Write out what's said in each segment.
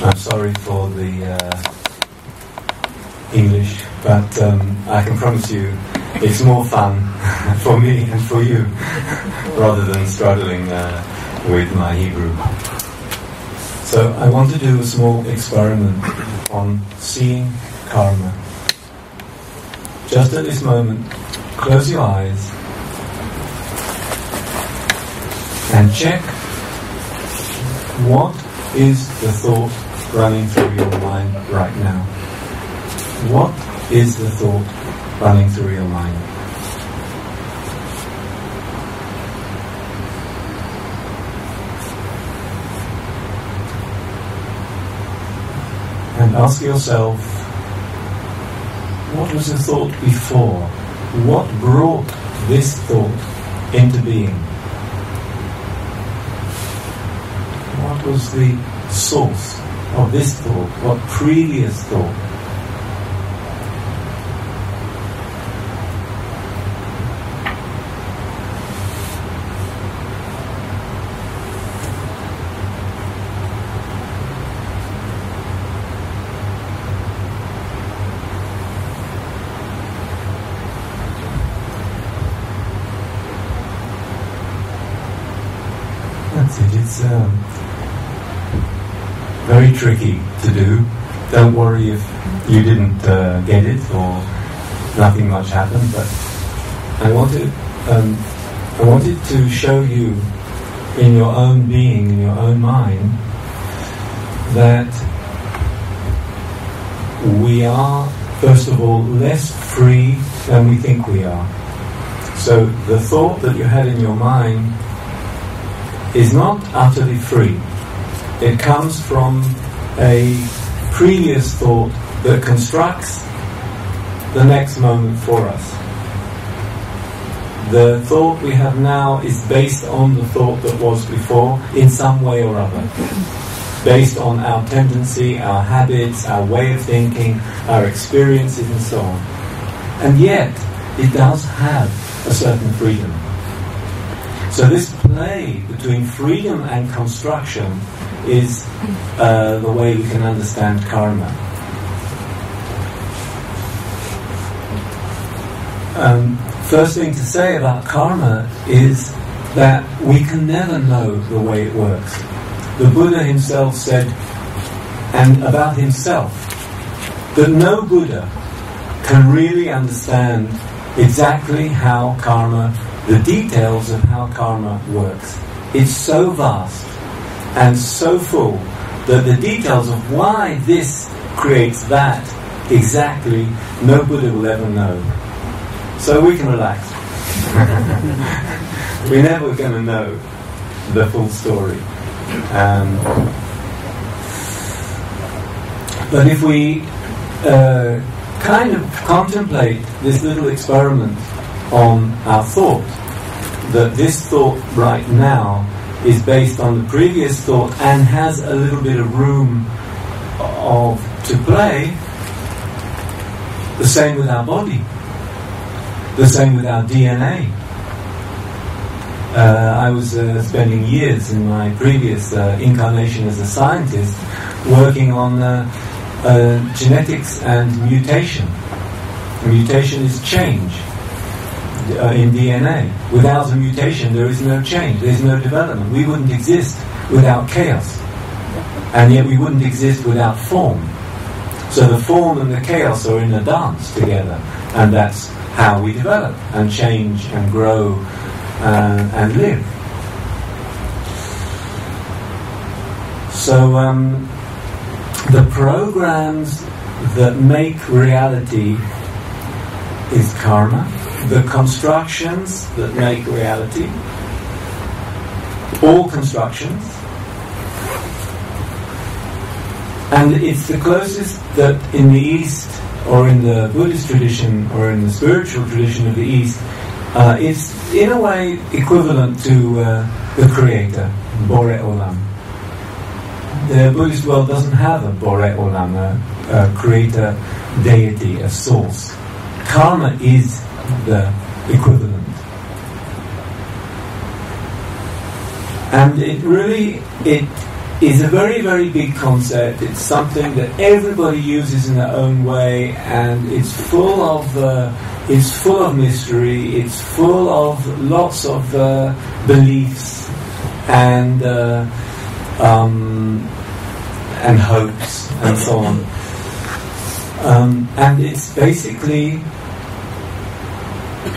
I'm sorry for the English, but I can promise you it's more fun for me and for you rather than struggling with my Hebrew. So I want to do a small experiment on seeing karma. Just at this moment, close your eyes and check what is the thought running through your mind right now. What is the thought running through your mind? And ask yourself, what was the thought before? What brought this thought into being? What was the source of this thought? What previous thought? It's very tricky to do. Don't worry if you didn't get it or nothing much happened, but I wanted to show you in your own being, in your own mind, that we are, first of all, less free than we think we are. So the thought that you had in your mind is not utterly free. It comes from a previous thought that constructs the next moment for us. The thought we have now is based on the thought that was before in some way or other. Based on our tendency, our habits, our way of thinking, our experiences and so on. And yet, it does have a certain freedom. So this play between freedom and construction is the way we can understand karma. First thing to say about karma is that we can never know the way it works. The Buddha himself said, and about himself, that no Buddha can really understand exactly how karma, the details of how karma works. It's so vast and so full that the details of why this creates that exactly no Buddha will ever know. So we can relax. We're never going to know the full story. But if we kind of contemplate this little experiment on our thought, that this thought right now is based on the previous thought and has a little bit of room to play, the same with our body, the same with our DNA. I was spending years in my previous incarnation as a scientist working on genetics and mutation. Mutation is change in DNA. Without a mutation there is no change, there is no development. We wouldn't exist without chaos, and yet we wouldn't exist without form. So the form and the chaos are in a dance together, and that's how we develop and change and grow and live. So the programs that make reality is karma. The constructions that make reality, all constructions, and it's the closest that in the East, or in the Buddhist tradition, or in the spiritual tradition of the East, it's in a way equivalent to the Creator, Bore Olam. The Buddhist world doesn't have a Bore Olam, a Creator deity, a source. Karma is the equivalent. And it is a very, very big concept. It's something that everybody uses in their own way, and it's full of mystery. It's full of lots of beliefs and hopes and so on. And it's basically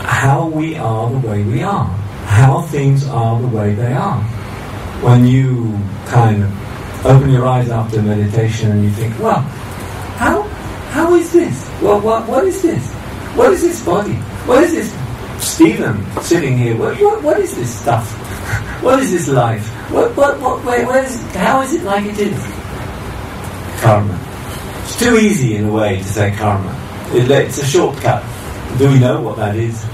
how we are the way we are, how things are the way they are. When you kind of open your eyes after meditation and you think, well, how is this? Well, what is this? What is this body? What is this Stephen sitting here? What is this stuff? What is this life? How is it like it is? Karma. It's too easy in a way to say karma. It's a shortcut. Do we know what that is?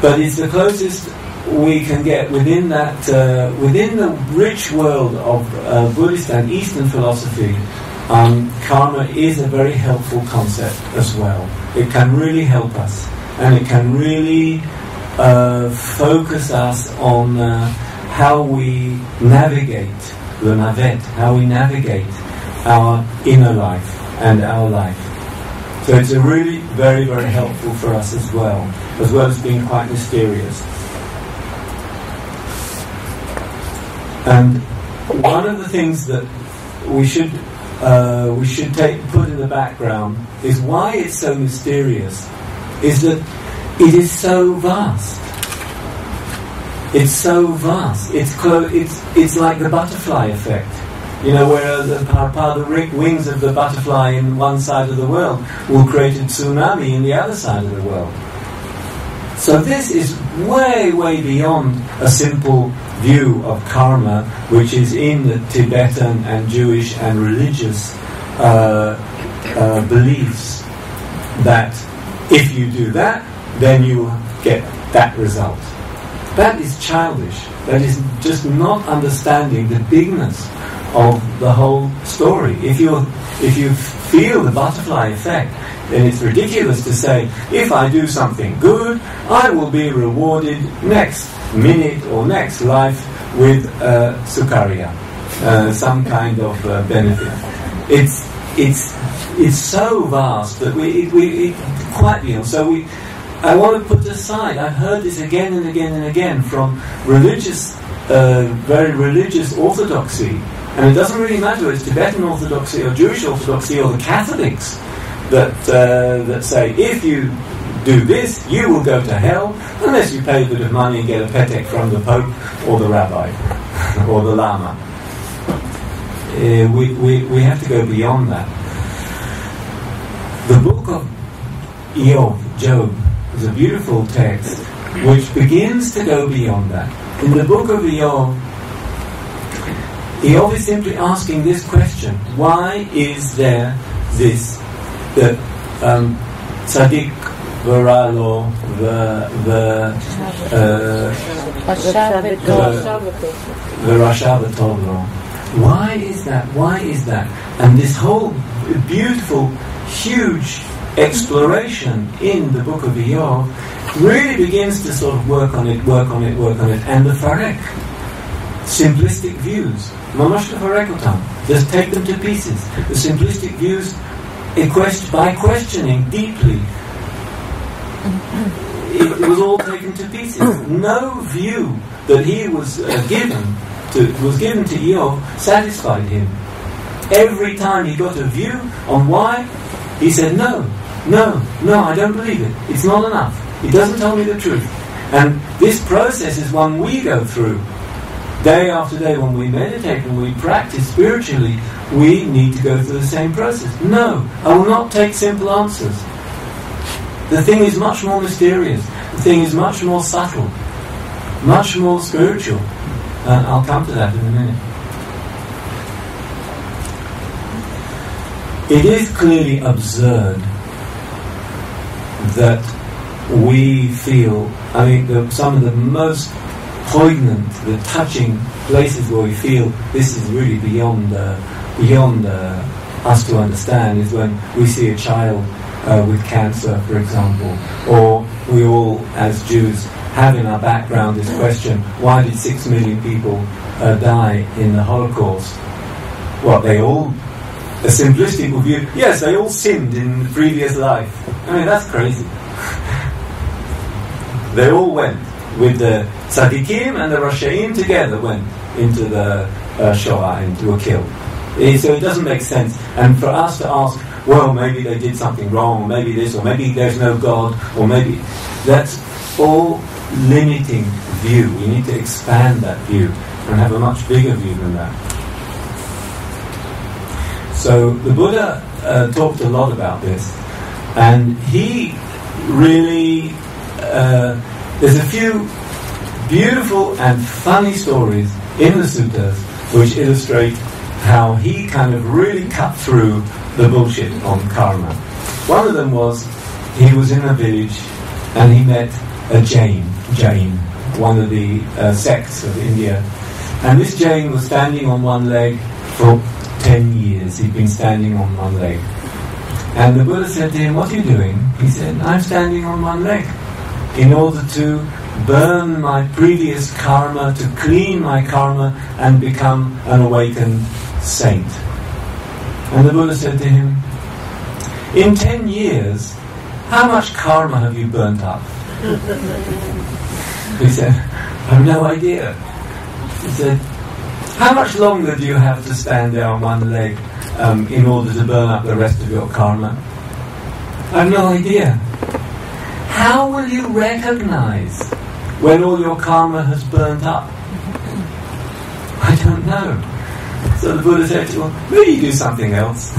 But it's the closest we can get within that, within the rich world of Buddhist and Eastern philosophy. Karma is a very helpful concept as well. It can really help us, and it can really focus us on how we navigate the navet, how we navigate our inner life and our life. So it's a really very, very helpful for us as well as being quite mysterious. And one of the things that we should put in the background is why it's so mysterious, is that it is so vast. It's so vast. It's like the butterfly effect. You know, where the wings of the butterfly in one side of the world will create a tsunami in the other side of the world. So this is way, way beyond a simple view of karma, which is in the Tibetan and Jewish and religious beliefs that if you do that, then you get that result. That is childish. That is just not understanding the bigness of the whole story. If you feel the butterfly effect, then it's ridiculous to say, if I do something good, I will be rewarded next minute or next life with sukariya, some kind of benefit. It's so vast that we quite beyond. So I want to put aside. I've heard this again and again and again from religious, very religious orthodoxy. And it doesn't really matter whether it's Tibetan Orthodoxy or Jewish Orthodoxy or the Catholics that say, if you do this, you will go to hell unless you pay a bit of money and get a petek from the Pope or the Rabbi or the Lama. We have to go beyond that. The book of Job, is a beautiful text which begins to go beyond that. In the book of Job is simply asking this question: why is there this that tzaddik v'ralo v'rasha v'tov? Why is that? Why is that? And this whole beautiful, huge exploration in the book of Job really begins to sort of work on it, and the farek, simplistic views, mamash farek otam, just take them to pieces. The simplistic views, by questioning deeply, it was all taken to pieces. No view that he was given to Job satisfied him. Every time he got a view on why, he said, no, I don't believe it. It's not enough. It doesn't tell me the truth. And this process is one we go through. Day after day, when we meditate, when we practice spiritually, we need to go through the same process. No, I will not take simple answers. The thing is much more mysterious. The thing is much more subtle, much more spiritual. I'll come to that in a minute. It is clearly absurd that we feel, some of the most poignant, the touching places where we feel this is really beyond us to understand is when we see a child with cancer, for example, or we all, as Jews, have in our background this question, why did 6 million people die in the Holocaust? Well, they all, a simplistic view, yes, they all sinned in the previous life. I mean, that's crazy. They all went with the tzaddikim and the rashaim together went into the Shoah and were killed. So it doesn't make sense. And for us to ask, well, maybe they did something wrong, or maybe this, or maybe there's no God, or maybe... That's all limiting view. We need to expand that view and have a much bigger view than that. So the Buddha talked a lot about this, and he really... there's a few beautiful and funny stories in the suttas which illustrate how he kind of really cut through the bullshit on karma. One of them was, he was in a village and he met a Jain, one of the sects of India. And this Jain was standing on one leg for 10 years. He'd been standing on one leg. And the Buddha said to him, what are you doing? He said, I'm standing on one leg in order to burn my previous karma, to clean my karma and become an awakened saint. And the Buddha said to him, in 10 years, how much karma have you burnt up? He said, I have no idea. He said, how much longer do you have to stand there on one leg in order to burn up the rest of your karma? I have no idea. How will you recognize when all your karma has burnt up? I don't know. So the Buddha said, well, maybe do something else.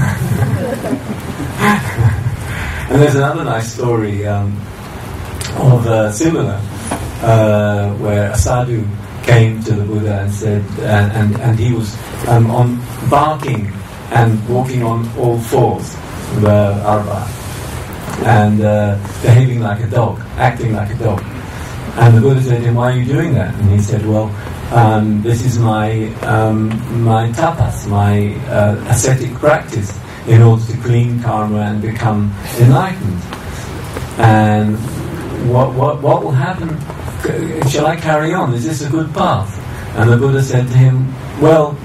And there's another nice story of similar, where a sadhu came to the Buddha and said, and he was on barking and walking on all fours, the arba, and behaving like a dog, acting like a dog. And the Buddha said to him, why are you doing that? And he said, well, this is my tapas, my ascetic practice in order to clean karma and become enlightened. And what will happen? Shall I carry on? Is this a good path? And the Buddha said to him, well,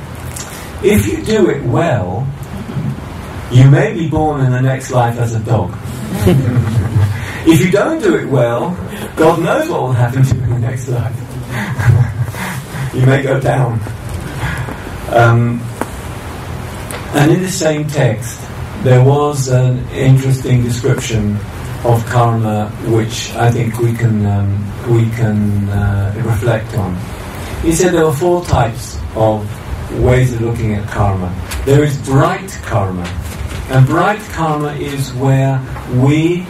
if you do it well, you may be born in the next life as a dog. If you don't do it well, God knows what will happen to you in the next life. You may go down. And in the same text, there was an interesting description of karma, which I think we can reflect on. He said there were 4 types of ways of looking at karma. There is bright karma, and bright karma is where we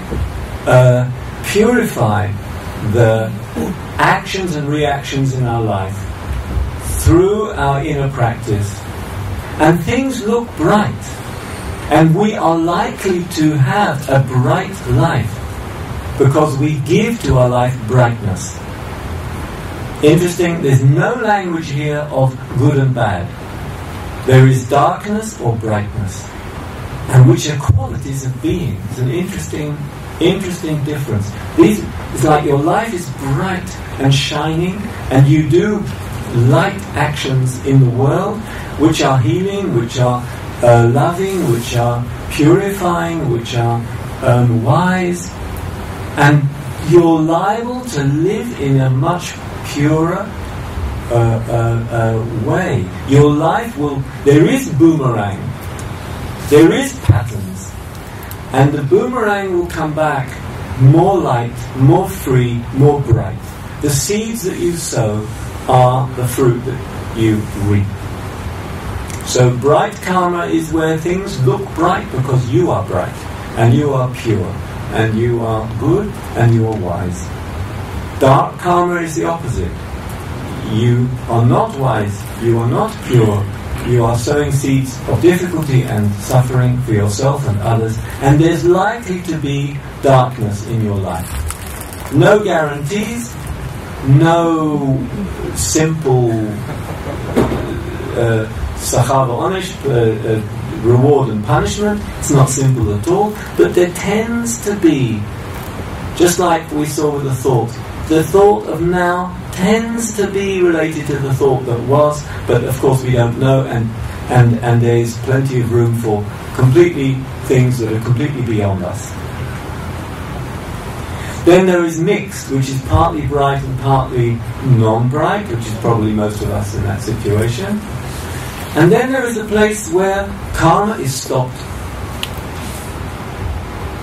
purify the actions and reactions in our life through our inner practice, and things look bright, and we are likely to have a bright life because we give to our life brightness. Interesting, there's no language here of good and bad. There is darkness or brightness, and which are qualities of being. It's an interesting difference. It's like your life is bright and shining, and you do light actions in the world which are healing, which are loving, which are purifying, which are wise, and you're liable to live in a much purer way. Your life will... There is boomerang. There is patterns. And the boomerang will come back more light, more free, more bright. The seeds that you sow are the fruit that you reap. So bright karma is where things look bright because you are bright, and you are pure, and you are good, and you are wise. Dark karma is the opposite. You are not wise, you are not pure, you are sowing seeds of difficulty and suffering for yourself and others, and there's likely to be darkness in your life. No guarantees, no simple sachar v'onesh, reward and punishment. It's not simple at all, but there tends to be, just like we saw with the thought, the thought of now tends to be related to the thought that was, but of course we don't know, and there's plenty of room for completely things that are completely beyond us. Then there is mixed, which is partly bright and partly non-bright, which is probably most of us in that situation. And then there is a place where karma is stopped.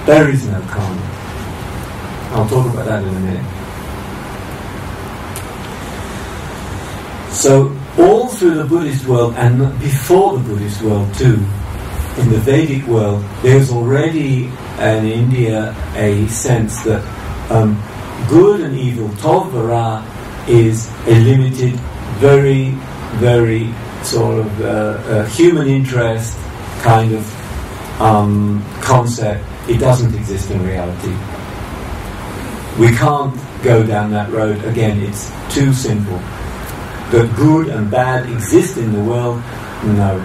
There is no karma. I'll talk about that in a minute. So all through the Buddhist world, and before the Buddhist world too, in the Vedic world, there's already in India a sense that good and evil, tov v'ra, is a limited, very, very sort of human interest kind of concept. It doesn't exist in reality. We can't go down that road again. It's too simple. That good and bad exist in the world? No.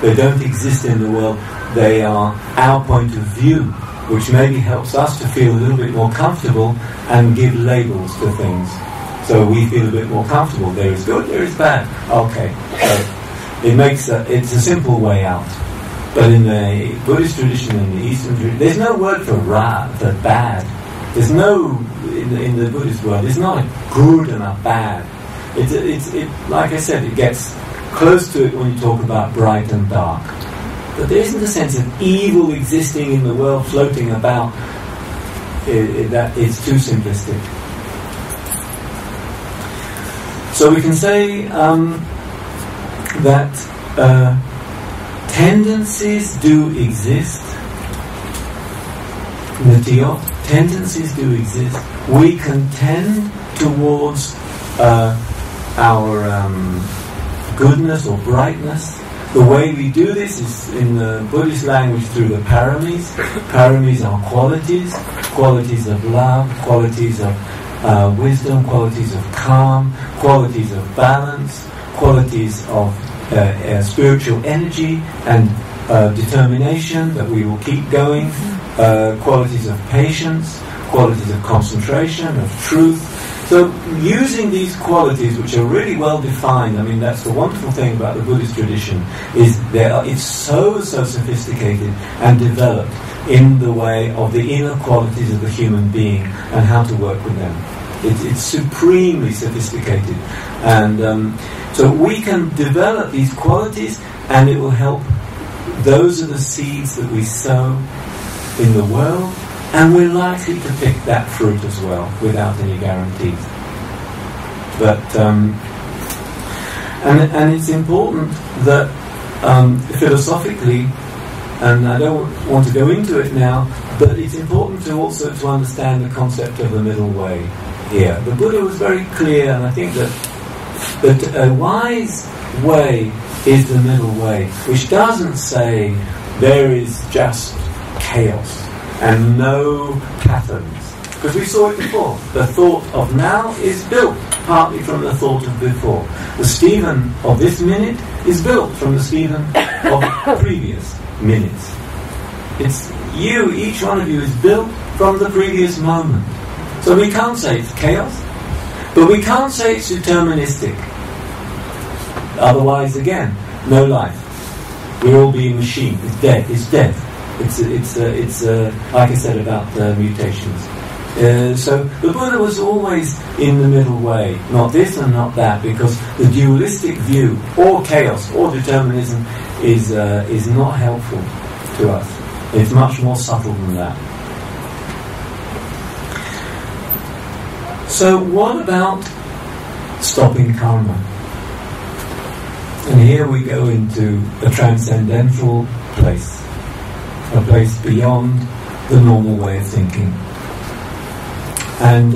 They don't exist in the world. They are our point of view, which maybe helps us to feel a little bit more comfortable and give labels to things. So we feel a bit more comfortable. There is good, there is bad. Okay. So it's a simple way out. But in the Buddhist tradition and the Eastern tradition, there's no word for ra, for bad. There's no, in the Buddhist world, there's not a good and a bad. It's like I said, it gets close to it when you talk about bright and dark. But there isn't a sense of evil existing in the world, floating about. That it's too simplistic. So we can say that tendencies do exist. Nitiyot, tendencies do exist. We can tend towards our goodness or brightness. The way we do this is in the Buddhist language through the paramis. Paramis are qualities of love, qualities of wisdom, qualities of calm, qualities of balance, qualities of spiritual energy and determination that we will keep going, qualities of patience, qualities of concentration, of truth. So using these qualities, which are really well defined, I mean that's the wonderful thing about the Buddhist tradition, is it's so sophisticated and developed in the way of the inner qualities of the human being and how to work with them. It's supremely sophisticated, and so we can develop these qualities, and it will help. Those are the seeds that we sow in the world, and we're likely to pick that fruit as well, without any guarantees. But and it's important that philosophically, and I don't want to go into it now, but it's important to also to understand the concept of the middle way here. The Buddha was very clear, and I think that a wise way is the middle way, which doesn't say there is just chaos and no patterns. Because we saw it before. The thought of now is built partly from the thought of before. The Stephen of this minute is built from the Stephen of previous minutes. It's you, each one of you is built from the previous moment. So we can't say it's chaos, but we can't say it's deterministic. Otherwise, again, no life. We'll all be a machine. It's dead. It's dead. It's like I said about the mutations. So the Buddha was always in the middle way, not this and not that, because the dualistic view, or chaos, or determinism, is not helpful to us. It's much more subtle than that. So what about stopping karma? And here we go into a transcendental place, a place beyond the normal way of thinking. And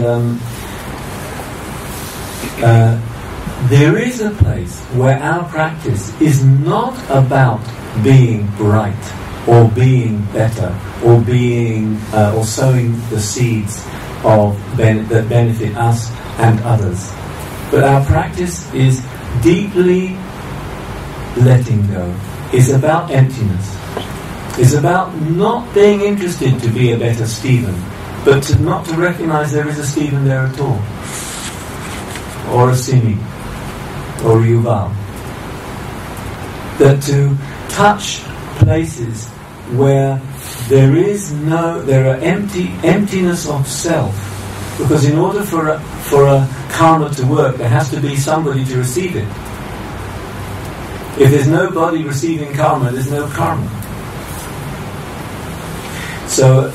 there is a place where our practice is not about being bright or being better or being or sowing the seeds of that benefit us and others, but our practice is deeply letting go. It's about emptiness. It's about not being interested to be a better Stephen. but not to recognize there is a Stephen there at all, or a Simi, or a Yuval. That to touch places where there are emptiness of self, because in order for a karma to work, there has to be somebody to receive it. If there's nobody receiving karma, there's no karma. So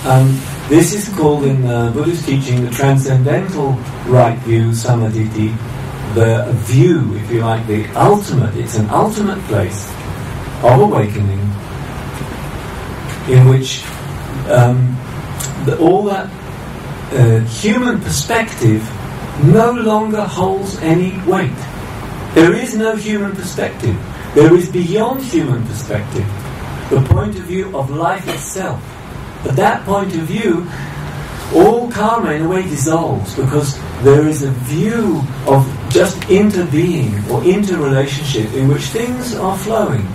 this is called in Buddhist teaching the transcendental right view, samadhi, the view, if you like, the ultimate. It's an ultimate place of awakening in which all that human perspective no longer holds any weight. There is no human perspective. There is beyond human perspective the point of view of life itself. At that point of view, all karma in a way dissolves, because there is a view of just interbeing or interrelationship in which things are flowing.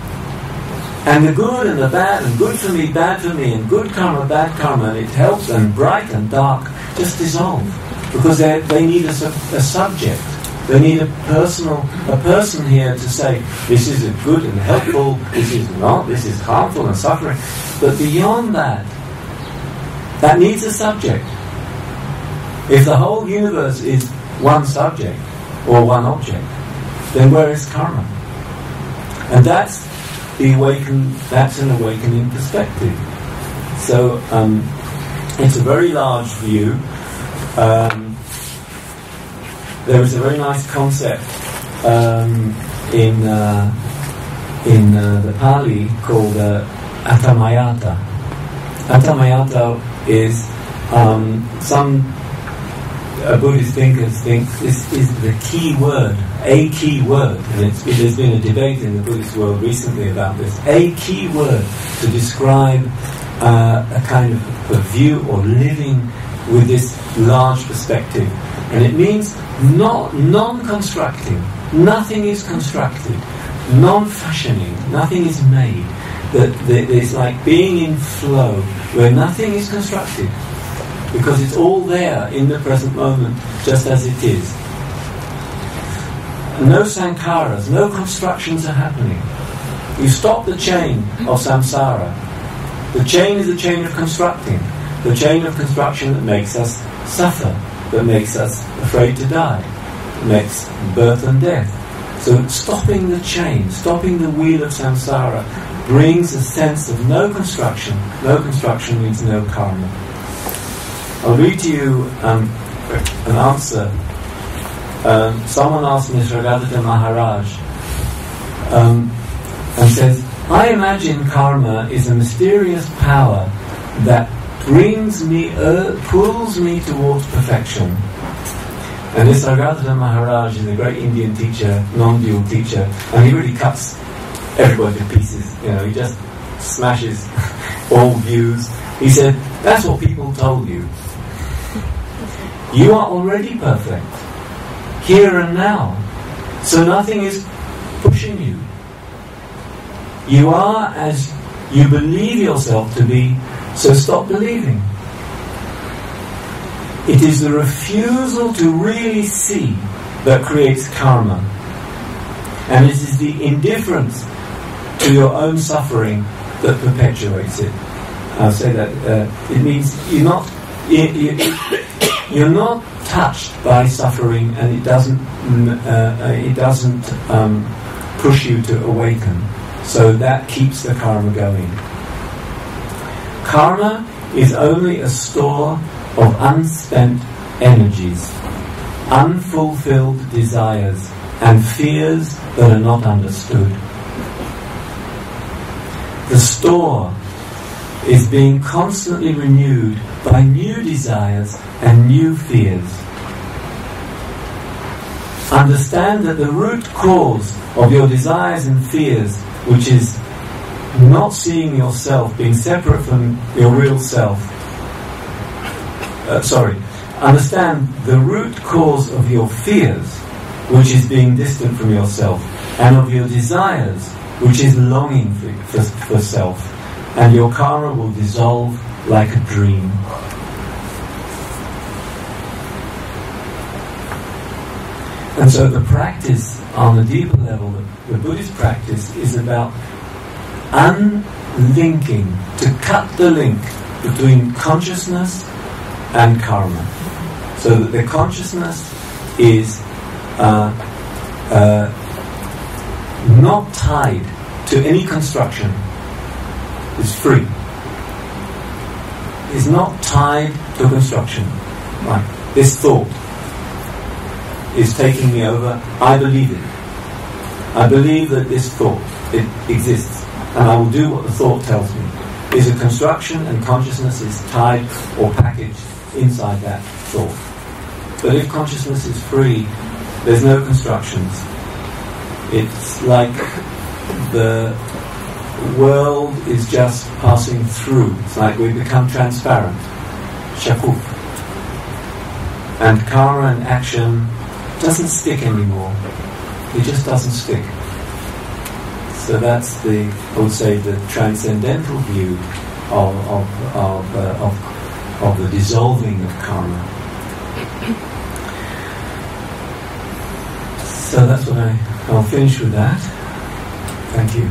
And the good and the bad, and good for me, bad for me, and good karma, bad karma, and it helps, and bright and dark just dissolve, because they need a subject. They need a person here to say, this is good and helpful, this is not, this is harmful and suffering. But beyond that needs a subject. If the whole universe is one subject or one object, then where is karma? And that's an awakening perspective. So it's a very large view. There is a very nice concept in the Pali called Atamayata. Atamayata is some Buddhist thinkers think this is the key word, a key word, and there's been a debate in the Buddhist world recently about this, a key word to describe a kind of a view or living with this large perspective. And it means non-constructing. Nothing is constructed. Non-fashioning. Nothing is made. It's like being in flow, where nothing is constructed, because it's all there in the present moment, just as it is. No sankharas, no constructions are happening. You stop the chain of samsara. The chain is a chain of constructing. The chain of construction that makes us suffer, that makes us afraid to die, that makes birth and death. So stopping the chain, stopping the wheel of samsara, brings a sense of no construction. No construction means no karma. I'll read to you an answer. Someone asked Nisargadatta Maharaj and says, I imagine karma is a mysterious power that pulls me towards perfection. And Nisargadatta Maharaj is a great Indian teacher, non-dual teacher, and he really cuts everybody to pieces. He just smashes all views. He said, that's what people told you. You are already perfect, here and now, so nothing is pushing you. You are as you believe yourself to be, so stop believing. It is the refusal to really see that creates karma. And it is the indifference to your own suffering that perpetuates it. I'll say that it means you're not touched by suffering, and it doesn't push you to awaken. So that keeps the karma going. Karma is only a store of unspent energies, unfulfilled desires, and fears that are not understood. The store is being constantly renewed by new desires and new fears. Understand that the root cause of your desires and fears, which is not seeing yourself, being separate from your real self. Understand the root cause of your fears, which is being distant from yourself, and of your desires, which is longing for self, and your karma will dissolve like a dream. And so the practice on a deeper level, the Buddhist practice, is about unlinking, to cut the link between consciousness and karma, so that the consciousness is not tied to any construction, is free, is not tied to construction. Like this thought is taking me over, I believe it. I believe that this thought, it exists, and I will do what the thought tells me. Is a construction, and consciousness is tied or packaged inside that thought. But if consciousness is free, there's no constructions. It's like the world is just passing through. It's like we become transparent, shakuf. And karma and action doesn't stick anymore. It just doesn't stick. So that's I would say, the transcendental view of the dissolving of karma. So that's what I'll finish with that. Thank you.